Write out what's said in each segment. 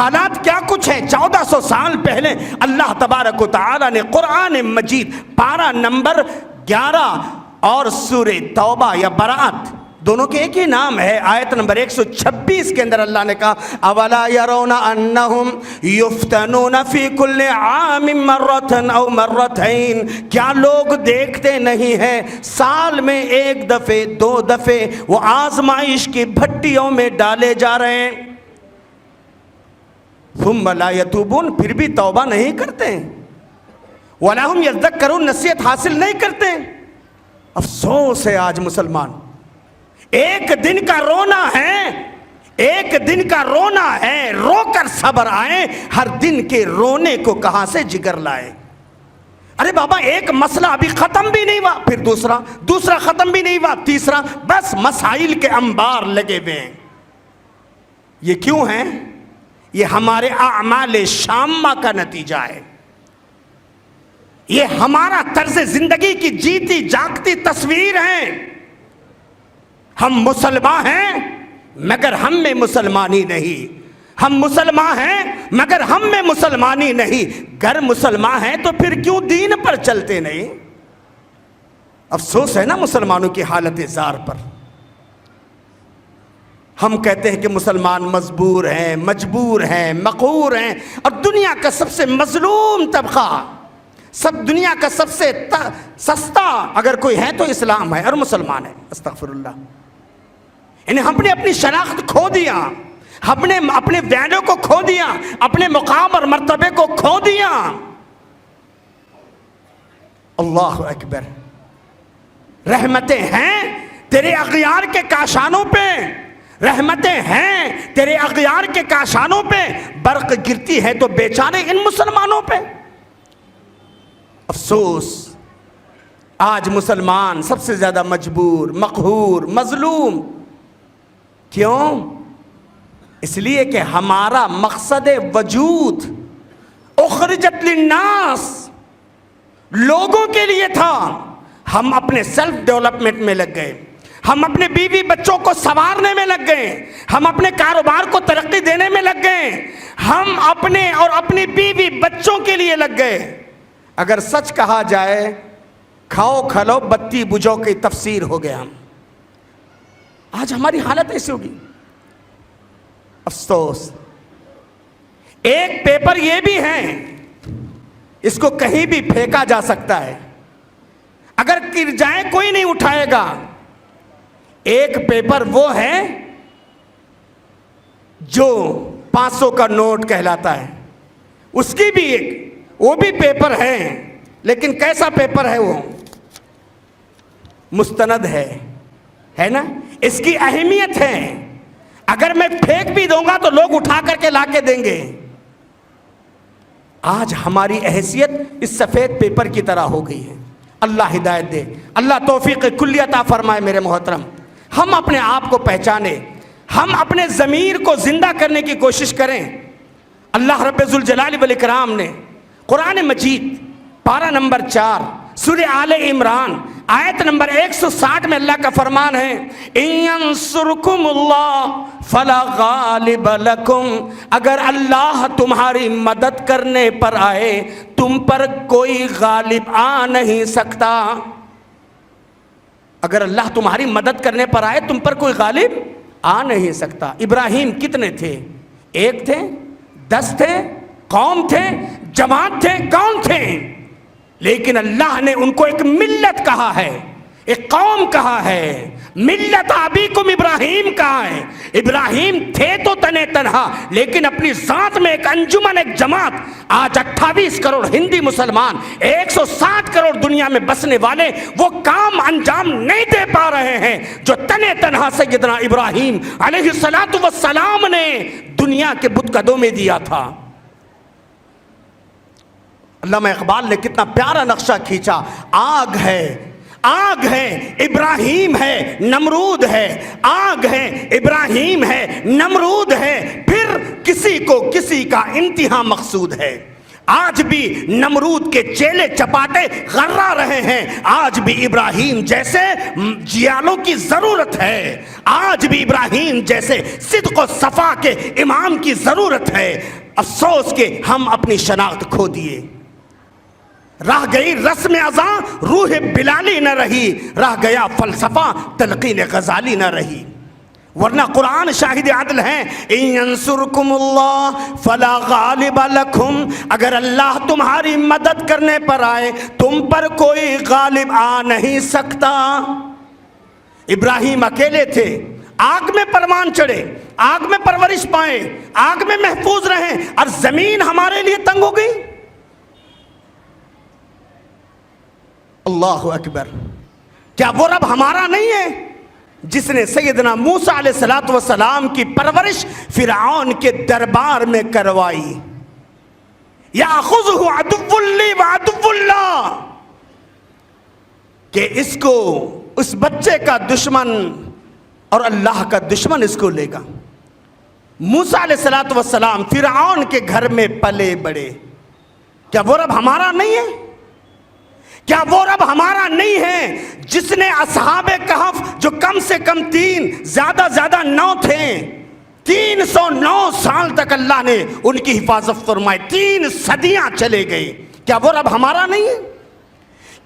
حالات کیا کچھ ہیں. 1400 سال پہلے اللہ تبارک و تعالی نے قرآن مجید پارہ نمبر 11 اور سورہ توبہ یا براءت دونوں کے ایک ہی نام ہے, آیت نمبر 126 کے اندر اللہ نے کہا اولا یرون انہم یفتنون فی کل عام مرتن او مرتین, کیا لوگ دیکھتے نہیں ہیں سال میں ایک دفعے 2 دفعے وہ آزمائش کی بھٹیوں میں ڈالے جا رہے ہیں. ثم لا یتوبون, پھر بھی توبہ نہیں کرتے. ولا ہم یذکرون, نصیحت حاصل نہیں کرتے. افسوس ہے آج مسلمان. ایک دن کا رونا ہے, ایک دن کا رونا ہے, رو کر صبر آئے, ہر دن کے رونے کو کہاں سے جگر لائے. ارے بابا ایک مسئلہ ابھی ختم بھی نہیں ہوا, پھر دوسرا ختم بھی نہیں ہوا, تیسرا, بس مسائل کے انبار لگے ہوئے ہیں. یہ کیوں ہیں؟ یہ ہمارے اعمال شامہ کا نتیجہ ہے. یہ ہمارا طرز زندگی کی جیتی جاگتی تصویر ہے. ہم مسلمان ہیں مگر ہم میں مسلمانی نہیں, ہم مسلمان ہیں مگر ہم میں مسلمانی نہیں. گر مسلمان ہیں تو پھر کیوں دین پر چلتے نہیں؟ افسوس ہے نا مسلمانوں کی حالت زار پر. ہم کہتے ہیں کہ مسلمان مجبور ہیں, مجبور ہیں, مقہور ہیں, اور دنیا کا سب سے مظلوم طبقہ, دنیا کا سب سے سستا اگر کوئی ہے تو اسلام ہے اور مسلمان ہے. استغفر اللہ. انہیں ہم نے اپنی شناخت کھو دیا, ہم نے اپنے ویلیو کو کھو دیا, اپنے مقام اور مرتبے کو کھو دیا. اللہ اکبر. رحمتیں ہیں تیرے اغیار کے کاشانوں پہ, رحمتیں ہیں تیرے اغیار کے کاشانوں پہ, برق گرتی ہے تو بیچارے ان مسلمانوں پہ. افسوس آج مسلمان سب سے زیادہ مجبور, مقہور, مظلوم. کیوں؟ اس لیے کہ ہمارا مقصد وجود اخرجت للناس, لوگوں کے لیے تھا. ہم اپنے سیلف ڈیولپمنٹ میں لگ گئے, ہم اپنے بیوی بچوں کو سنوارنے میں لگ گئے, ہم اپنے کاروبار کو ترقی دینے میں لگ گئے, ہم اپنے اور اپنی بیوی بچوں کے لیے لگ گئے. اگر سچ کہا جائے کھاؤ کھلو بتی بجھو کی تفسیر ہو گیا. ہم آج ہماری حالت ایسی ہوگی. افسوس. ایک پیپر یہ بھی ہے, اس کو کہیں بھی پھینکا جا سکتا ہے, اگر گر جائے کوئی نہیں اٹھائے گا. ایک پیپر وہ ہے جو 500 کا نوٹ کہلاتا ہے, اس کی بھی وہ بھی پیپر ہے, لیکن کیسا پیپر ہے وہ؟ مستند ہے نا. اس کی اہمیت ہے, اگر میں پھینک بھی دوں گا تو لوگ اٹھا کر کے لا کے دیں گے. آج ہماری حیثیت اس سفید پیپر کی طرح ہو گئی ہے. اللہ ہدایت دے, اللہ توفیق کلی عطا فرمائے. میرے محترم, ہم اپنے آپ کو پہچانے, ہم اپنے ضمیر کو زندہ کرنے کی کوشش کریں. اللہ رب ذوالجلال والاکرام نے قرآن مجید پارہ نمبر 4 سورہ آل عمران آیت نمبر 160 میں اللہ کا فرمان ہے ان ینصرکم اللہ فلا غالب لکم, اگر اللہ تمہاری مدد کرنے پر آئے تم پر کوئی غالب آ نہیں سکتا. اگر اللہ تمہاری مدد کرنے پر آئے تم پر کوئی غالب آ نہیں سکتا. ابراہیم کتنے تھے؟ 1 تھے, 10 تھے, قوم تھے, جماعت تھے, کون تھے؟ لیکن اللہ نے ان کو ایک ملت کہا ہے, ایک قوم کہا ہے. ملت ابیکم ابراہیم کہا ہے. ابراہیم تھے تو تنے تنہا, لیکن اپنی ذات میں ایک انجمن, ایک جماعت. آج 28 کروڑ ہندی مسلمان, 160 کروڑ دنیا میں بسنے والے وہ کام انجام نہیں دے پا رہے ہیں جو تنے تنہا سیدنا ابراہیم علیہ السلام نے دنیا کے بت قدوں میں دیا تھا. علامہ اقبال نے کتنا پیارا نقشہ کھینچا. آگ ہے ابراہیم ہے نمرود ہے, آگ ہے ابراہیم ہے نمرود ہے, پھر کسی کو کسی کا انتہا مقصود ہے. آج بھی نمرود کے چیلے چپاٹے غرا رہے ہیں، آج بھی ابراہیم جیسے جیالوں کی ضرورت ہے، آج بھی ابراہیم جیسے صدق و صفا کے امام کی ضرورت ہے۔ افسوس کہ ہم اپنی شناخت کھو دیے، رہ گئی رسم ازاں روح بلالی نہ رہی، رہ گیا فلسفہ تلقین غزالی نہ رہی۔ ورنہ قرآن شاہد عدل ہیں، ان ینصرکم اللہ فلا غالب لکم، اگر اللہ تمہاری مدد کرنے پر آئے تم پر کوئی غالب آ نہیں سکتا۔ ابراہیم اکیلے تھے، آگ میں پروان چڑھے، آگ میں پرورش پائیں، آگ میں محفوظ رہیں، اور زمین ہمارے لیے تنگ ہو گئی۔ اللہ اکبر، کیا وہ رب ہمارا نہیں ہے جس نے سیدنا موسیٰ علیہ السلام کی پرورش فرعون کے دربار میں کروائی؟ یاخذہ عدو لی وعدو اللہ، کہ اس کو، اس بچے کا دشمن اور اللہ کا دشمن اس کو لے گا۔ موسیٰ علیہ السلام فرعون کے گھر میں پلے بڑے، کیا وہ رب ہمارا نہیں ہے؟ کیا وہ رب ہمارا نہیں ہے جس نے اصحاب کہف، جو کم سے کم 3 زیادہ 9 تھے، 309 سال تک اللہ نے ان کی حفاظت فرمائی، 3 صدیاں چلے گئی، کیا وہ رب ہمارا نہیں ہے؟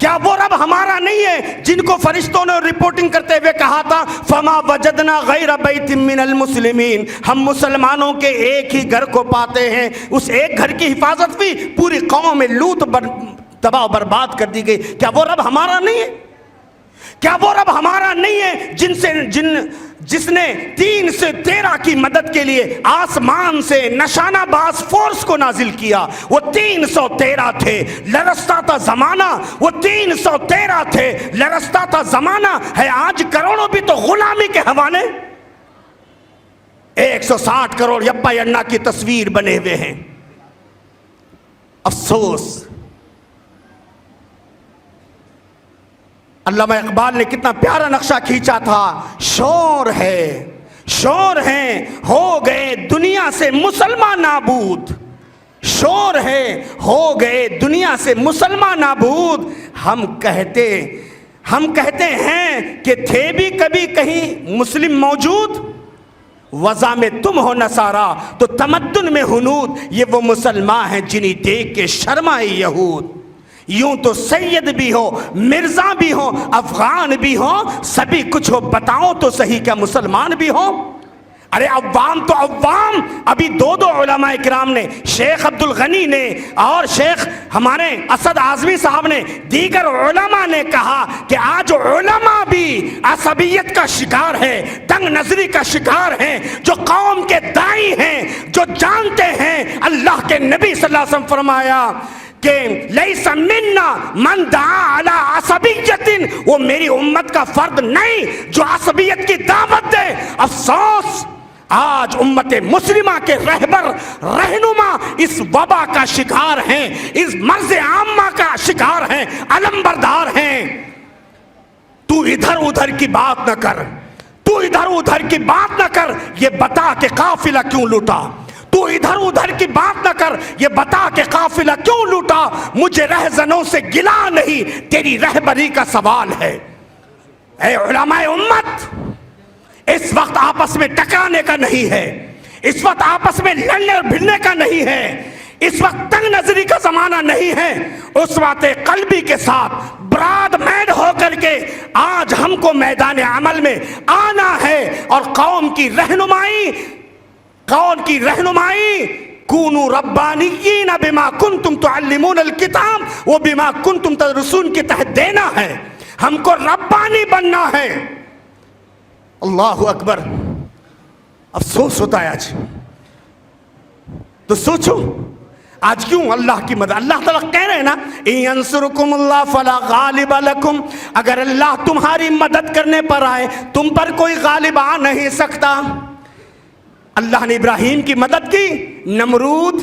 کیا وہ رب ہمارا نہیں ہے جن کو فرشتوں نے رپورٹنگ کرتے ہوئے کہا تھا فما وجدنا غیر بیت من المسلمین، ہم مسلمانوں کے ایک ہی گھر کو پاتے ہیں، اس ایک گھر کی حفاظت بھی پوری قوم میں لوط تباہ و برباد کر دی گئی؟ کیا وہ رب ہمارا نہیں ہے؟ کیا وہ رب ہمارا نہیں ہے جس نے 3 سے 13 کی مدد کے لیے آسمان سے نشانہ باز فورس کو نازل کیا؟ وہ 313 تھے، لرزتا تھا زمانہ، وہ 313 تھے، لرزتا تھا زمانہ ہے۔ آج کروڑوں بھی تو غلامی کے حوالے، 160 کروڑ یپا ینا کی تصویر بنے ہوئے ہیں۔ افسوس، علامہ اقبال نے کتنا پیارا نقشہ کھینچا تھا، شور ہے، شور ہیں ہو گئے دنیا سے مسلمان نابود، شور ہے ہو گئے دنیا سے مسلمان نابود، ہم کہتے ہیں کہ تھے بھی کبھی کہیں مسلم موجود، وضع میں تم ہو نصارہ تو تمدن میں ہنود، یہ وہ مسلمان ہیں جنہیں دیکھ کے شرمائے یہود۔ یوں تو سید بھی ہو، مرزا بھی ہو، افغان بھی ہو، سبھی کچھ ہو، بتاؤ تو صحیح کیا مسلمان بھی ہو؟ ارے عوام تو عوام، ابھی 2 علماء کرام نے، شیخ عبد الغنی نے اور شیخ ہمارے اسد اعظمی صاحب نے، دیگر علماء نے کہا کہ آج علماء بھی عصبیت کا شکار ہے، تنگ نظری کا شکار ہیں، جو قوم کے دائی ہیں، جو جانتے ہیں اللہ کے نبی صلی اللہ علیہ وسلم فرمایا کہ لیس منا من دعا علی عصبیت، وہ میری امت کا فرد نہیں جو عصبیت کی دعوت دے۔ افسوس، آج امت مسلمہ کے رہبر رہنما اس وبا کا شکار ہیں، اس مرض عامہ کا شکار ہیں، علم بردار ہیں۔ تو ادھر ادھر کی بات نہ کر، تو ادھر ادھر کی بات نہ کر، یہ بتا کہ قافلہ کیوں لوٹا، تو ادھر ادھر کی بات نہ کر، یہ بتا کہ قافلہ کیوں لوٹا، مجھے رہزنوں سے گلا نہیں، تیری رہبری کا سوال ہے۔ اے علماء امت، اس وقت آپس میں ٹکرانے کا نہیں ہے، اس وقت آپس میں لڑنے اور بھڑنے کا نہیں ہے، اس وقت تنگ نظری کا زمانہ نہیں ہے، اس وقت قلبی کے ساتھ براد مین ہو کر کے آج ہم کو میدان عمل میں آنا ہے، اور قوم کی رہنمائی کونوا ربانیین بما کنتم تعلمون الکتاب و بما کنتم تدرسون کے تحت دینا ہے، ہم کو ربانی بننا ہے۔ اللہ اکبر، افسوس ہوتا ہے آج تو سوچو، آج کیوں اللہ کی مدد، اللہ تعالیٰ کہہ رہے ہیں نا ان ینصرکم اللہ فلا غالب لکم، اگر اللہ تمہاری مدد کرنے پر آئے تم پر کوئی غالب آ نہیں سکتا۔ اللہ نے ابراہیم کی مدد کی، نمرود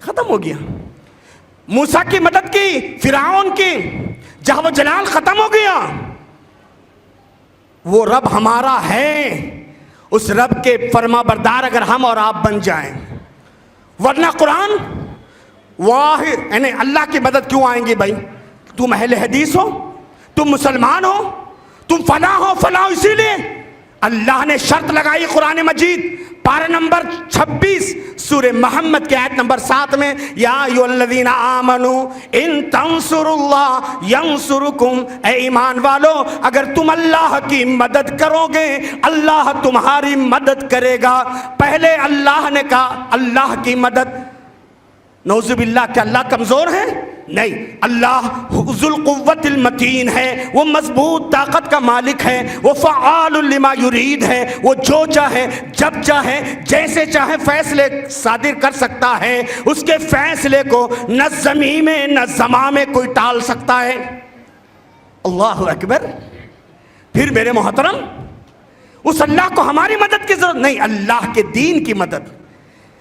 ختم ہو گیا، موسیٰ کی مدد کی، فرعون کی جہو و جلال ختم ہو گیا۔ وہ رب ہمارا ہے، اس رب کے فرما بردار اگر ہم اور آپ بن جائیں، ورنہ واحد یعنی اللہ کی مدد کیوں آئیں گی بھائی؟ تم اہل حدیث ہو، تم مسلمان ہو، تم فلاں ہو فلاں ہو، اسی لیے اللہ نے شرط لگائی قرآن مجید پارہ نمبر 26 سورہ محمد کے آیت نمبر 7 میں، یا ایھا الذین آمنوا ان تنصروا اللہ ینصرکم، اے ایمان والو اگر تم اللہ کی مدد کرو گے اللہ تمہاری مدد کرے گا۔ پہلے اللہ نے کہا اللہ کی مدد، نعوذ باللہ کہ اللہ کمزور ہے؟ نہیں، اللہ ذو القوت المتین ہے، وہ مضبوط طاقت کا مالک ہے، وہ فعال لما یرید ہے، وہ جو چاہے جب چاہے جیسے چاہے فیصلے صادر کر سکتا ہے، اس کے فیصلے کو نہ زمین میں نہ زمان میں کوئی ٹال سکتا ہے۔ اللہ اکبر۔ پھر میرے محترم، اس اللہ کو ہماری مدد کی ضرورت نہیں، اللہ کے دین کی مدد،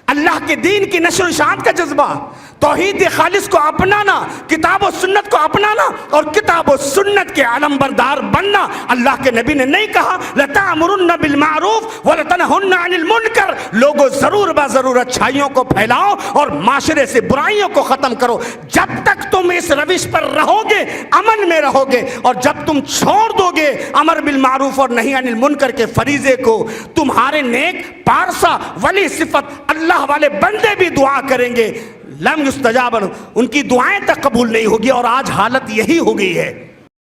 اللہ کے دین کی نشر و اشاعت کا جذبہ، توحید خالص کو اپنانا، کتاب و سنت کو اپنانا اور کتاب و سنت کے علم بردار بننا۔ اللہ کے نبی نے نہیں کہا لَتَأْمُرُنَّ بِالْمَعْرُوفِ وَلَتَنْهُنَّ عَنِ الْمُنْكَرِ، لوگوں ضرور با ضرور اچھائیوں کو پھیلاؤ اور معاشرے سے برائیوں کو ختم کرو۔ جب تک تم اس روش پر رہو گے امن میں رہو گے، اور جب تم چھوڑ دو گے امر بالمعروف اور نہی عن المنکر کے فریضے کو، تمہارے نیک پارسا ولی صفت اللہ والے بندے بھی دعا کریں گے، لم یستجاب، ان کی دعائیں تک قبول نہیں ہوگی، اور آج حالت یہی ہو گئی ہے۔